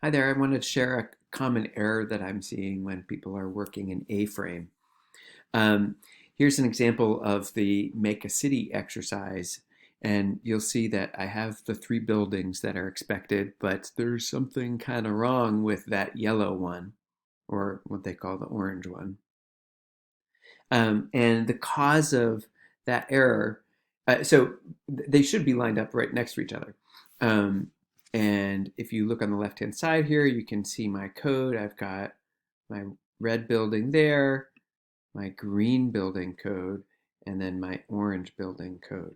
Hi there, I wanted to share a common error that I'm seeing when people are working in A-frame. Um, Here's an example of the Make a City exercise, and you'll see that I have the three buildings that are expected, but there's something kind of wrong with that yellow one, or what they call the orange one. And the cause of that error, so they should be lined up right next to each other. Um, and if you look on the left-hand side here, you can see my code. I've got my red building there, my green building code, and then my orange building code.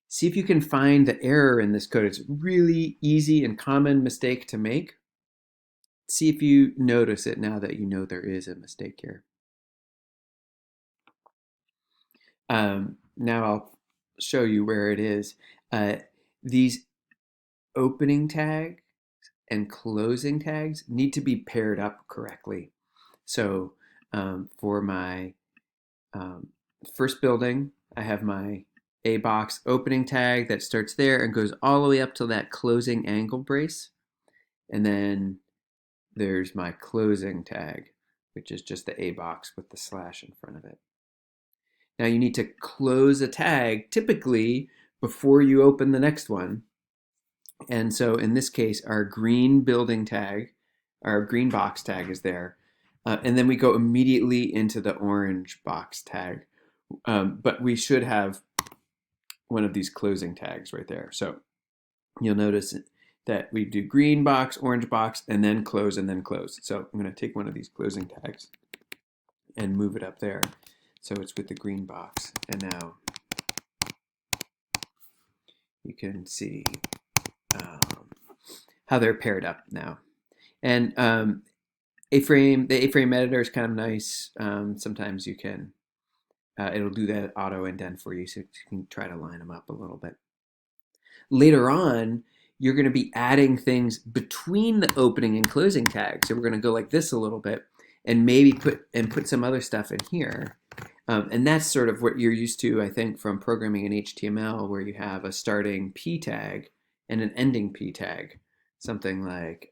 See if you can find the error in this code. It's a really easy and common mistake to make. See if you notice it now that you know there is a mistake here. Now I'll show you where it is. These opening tags and closing tags need to be paired up correctly. So for my first building, I have my A box opening tag that starts there and goes all the way up to that closing angle brace. And then there's my closing tag, which is just the A box with the slash in front of it. Now you need to close a tag typically before you open the next one. And so in this case, our green building tag, our green box tag is there. And then we go immediately into the orange box tag. But we should have one of these closing tags right there. So you'll notice that we do green box, orange box, and then close and then close. So I'm going to take one of these closing tags and move it up there. So it's with the green box. And now you can see how they're paired up now. And the A-frame editor is kind of nice. Sometimes you can, it'll do that auto indent for you, so you can try to line them up a little bit. Later on, you're going to be adding things between the opening and closing tags. So we're going to go like this a little bit, and maybe put some other stuff in here. And that's sort of what you're used to, I think, from programming in HTML, where you have a starting p tag and an ending p tag, something like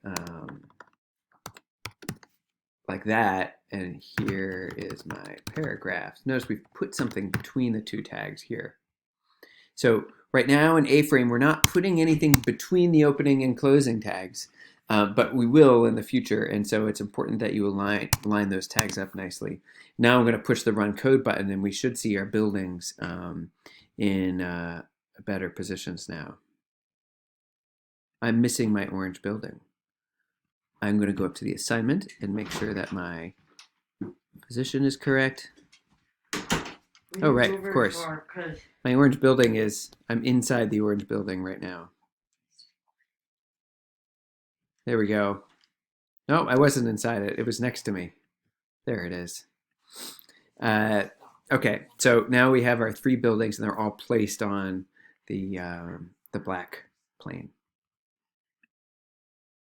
that. And here is my paragraph. Notice we've put something between the two tags here. So right now in A-frame, we're not putting anything between the opening and closing tags, but we will in the future. And so it's important that you line those tags up nicely. Now I'm going to push the run code button, and we should see our buildings in better positions now. I'm missing my orange building. I'm going to go up to the assignment and make sure that my position is correct. Oh, right, of course. My orange building is, I'm inside the orange building right now. There we go. No, I wasn't inside it. It was next to me. There it is. Okay, so now we have our three buildings, and they're all placed on the black plane.